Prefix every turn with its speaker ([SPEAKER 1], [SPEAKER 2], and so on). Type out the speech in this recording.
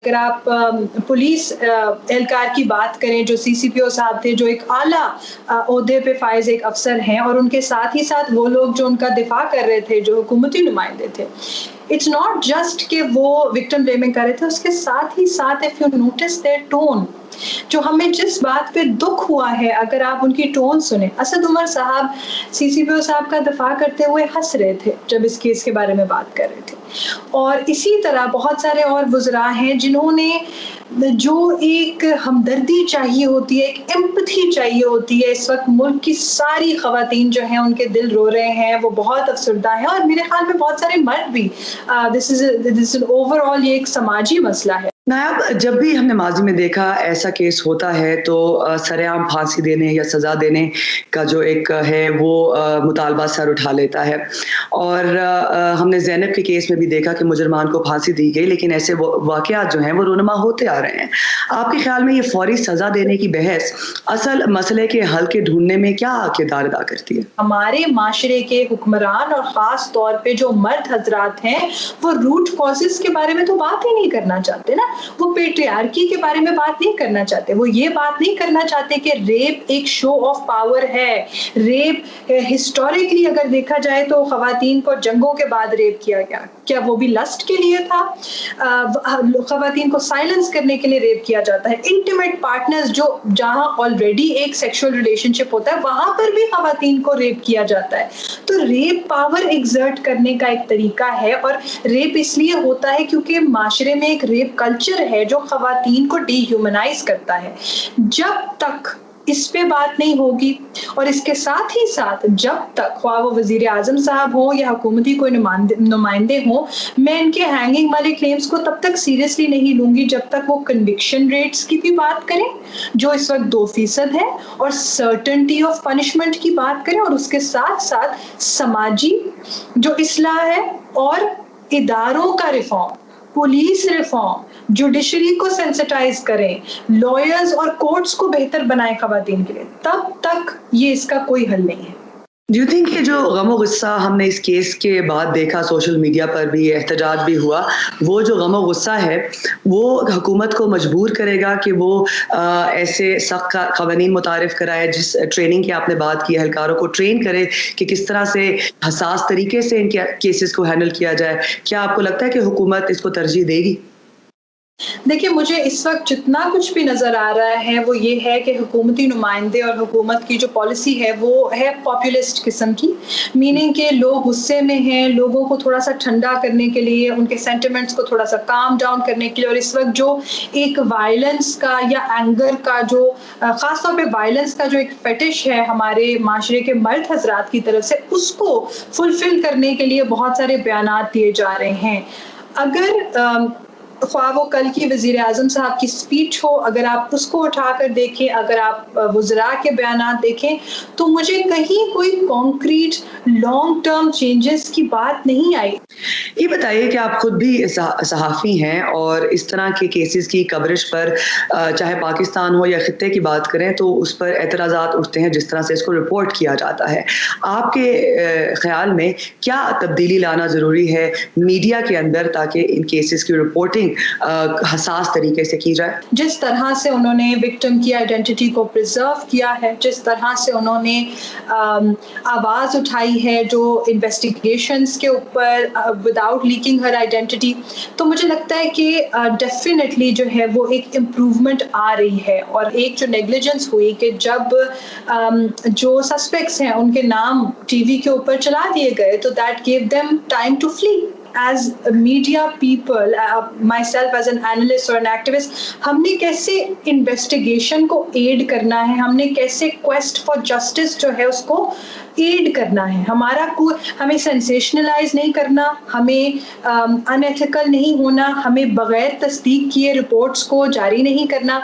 [SPEAKER 1] اگر آپ پولیس اہلکار کی بات کریں جو سی سی پی او صاحب تھے، جو ایک اعلیٰ عہدے پہ فائز ایک افسر ہیں، اور ان کے ساتھ ہی ساتھ وہ لوگ جو ان کا دفاع کر رہے تھے، جو حکومتی نمائندے تھے، اٹس ناٹ جسٹ کہ وہ وکٹم بلیمنگ کر رہے تھے، اس کے ساتھ ہی ساتھ if you notice their tone, جو ہمیں جس بات پہ دکھ ہوا ہے، اگر آپ ان کی ٹون سنیں. اسد عمر صاحب سی سی پی او صاحب کا دفاع کرتے ہوئے ہنس رہے تھے جب اس کیس کے بارے میں بات کر رہے تھے، اور اسی طرح بہت سارے اور وزراء ہیں جنہوں نے جو ایک ہمدردی چاہیے ہوتی ہے، ایک ایمپتھی چاہیے ہوتی ہے. اس وقت ملک کی ساری خواتین جو ہیں ان کے دل رو رہے ہیں، وہ بہت افسردہ ہیں، اور میرے خیال میں بہت سارے مرد بھی. دس از اوور آل یہ ایک سماجی مسئلہ ہے.
[SPEAKER 2] نائب، جب بھی ہم نے ماضی میں دیکھا ایسا کیس ہوتا ہے تو سر عام پھانسی دینے یا سزا دینے کا جو ایک ہے وہ مطالبہ سر اٹھا لیتا ہے، اور ہم نے زینب کے کیس میں بھی دیکھا کہ مجرمان کو پھانسی دی گئی، لیکن ایسے واقعات جو ہیں وہ رونما ہوتے آ رہے ہیں. آپ کے خیال میں یہ فوری سزا دینے کی بحث اصل مسئلے کے حل کے ڈھونڈنے میں کیا کردار ادا کرتی ہے؟
[SPEAKER 1] ہمارے معاشرے کے حکمران اور خاص طور پہ جو مرد حضرات ہیں، وہ روٹ کازز کے بارے میں تو بات ہی نہیں کرنا چاہتے نا. وہ پیٹریارکی کے بارے میں بات نہیں کرنا چاہتے. وہ یہ بات نہیں کرنا چاہتے کہ ریپ ایک شو آف پاور ہے. ریپ ہسٹوریکلی اگر دیکھا جائے تو خواتین کو جنگوں کے بعد ریپ کیا گیا. کیا وہ بھی لسٹ کے لیے تھا؟ خواتین کو سائلنس کرنے کے لیے ریپ کیا جاتا ہے. انٹیمیٹ پارٹنرز جو جہاں آلریڈی ایک سیکشل ریلیشن شپ ہوتا ہے، وہاں پر بھی خواتین کو ریپ کیا جاتا ہے. تو ریپ پاور ایگزرٹ کرنے کا ایک طریقہ ہے، اور ریپ اس لیے ہوتا ہے کیونکہ معاشرے میں ایک ریپ کلچر ہے جو خواتین کو ڈی ہیومنائز کرتا ہے. جب تک اس پہ بات نہیں ہوگی، اور اس کے ساتھ ہی ساتھ جب تک خواہ وہ وزیر اعظم صاحب ہوں یا حکومتی کوئی نمائندے ہوں، میں ان کے ہینگنگ والے کلیمز کو تب تک سیریسلی نہیں لوں گی جب تک وہ کنوکشن ریٹس کی بھی بات کریں جو اس وقت 2% ہے، اور سرٹنٹی آف پنشمنٹ کی بات کریں، اور اس کے ساتھ ساتھ سماجی جو اصلاح ہے اور اداروں کا ریفارم، پولیس ریفارم، جوڈیشری کو سینسٹائز کریں، لائرز اور کورٹس کو بہتر بنائیں خواتین کے لیے، تب تک یہ اس کا کوئی حل نہیں ہے.
[SPEAKER 2] ڈو یو تھنک کہ جو غم و غصہ ہم نے اس کیس کے بعد دیکھا، سوشل میڈیا پر بھی احتجاج بھی ہوا، وہ جو غم و غصہ ہے وہ حکومت کو مجبور کرے گا کہ وہ ایسے سخت قوانین متعارف کرائے، جس ٹریننگ کی آپ نے بات کی، اہلکاروں کو ٹرین کرے کہ کس طرح سے حساس طریقے سے ان کے کیسز کو ہینڈل کیا جائے. کیا آپ کو لگتا ہے کہ حکومت اس کو ترجیح دے گی؟
[SPEAKER 1] دیکھیں، مجھے اس وقت جتنا کچھ بھی نظر آ رہا ہے وہ یہ ہے کہ حکومتی نمائندے اور حکومت کی جو پالیسی ہے وہ ہے پاپولسٹ قسم کی، میننگ کہ لوگ غصے میں ہیں، لوگوں کو تھوڑا سا ٹھنڈا کرنے کے لیے، ان کے سینٹیمنٹس کو تھوڑا سا کام ڈاؤن کرنے کے لیے. اور اس وقت جو ایک وائلنس کا یا اینگر کا جو خاص طور پہ وائلنس کا جو ایک فیٹش ہے ہمارے معاشرے کے مرد حضرات کی طرف سے، اس کو فلفل کرنے کے لیے بہت سارے بیانات دیے جا رہے ہیں. اگر خواہ وہ کل کی وزیر اعظم صاحب کی سپیچ ہو، اگر آپ اس کو اٹھا کر دیکھیں، اگر آپ وزراء کے بیانات دیکھیں، تو مجھے کہیں کوئی کانکریٹ لانگ ٹرم چینجز کی بات نہیں آئی.
[SPEAKER 2] یہ بتائیے کہ آپ خود بھی صحافی ہیں اور اس طرح کے کیسز کی کوریج پر چاہے پاکستان ہو یا خطے کی بات کریں تو اس پر اعتراضات اٹھتے ہیں جس طرح سے اس کو رپورٹ کیا جاتا ہے. آپ کے خیال میں کیا تبدیلی لانا ضروری ہے میڈیا کے اندر تاکہ ان کیسز کی رپورٹنگ حساس طریقے سے کی جائے؟
[SPEAKER 1] جس طرح سے انہوں نے وکٹم کی آئیڈینٹی کو پرزرو کیا ہے، جس طرح سے انہوں نے آواز اٹھائی ہے جو انویسٹیگیشنز کے اوپر وداؤٹ لیکنگ ہر آئیڈینٹی، تو مجھے لگتا ہے کہ ڈیفینیٹلی جو ہے وہ ایک امپروومنٹ آ رہی ہے. اور ایک جو نیگلیجنس ہوئی کہ جب جو سسپیکٹس ہیں ان کے نام ٹی وی کے اوپر چلا دیے گئے، تو that gave them time to flee. As media people, myself as an analyst or an activist, ہم نے کیسے انویسٹیگیشن کو ایڈ کرنا ہے، ہم نے کیسے کویسٹ فار جسٹس جو ہے اس کو ایڈ کرنا ہے. ہمیں سینسیشنلائز نہیں کرنا، ہمیں ان ایتھیکل نہیں ہونا، ہمیں بغیر تصدیق کیے رپورٹس کو جاری نہیں کرنا.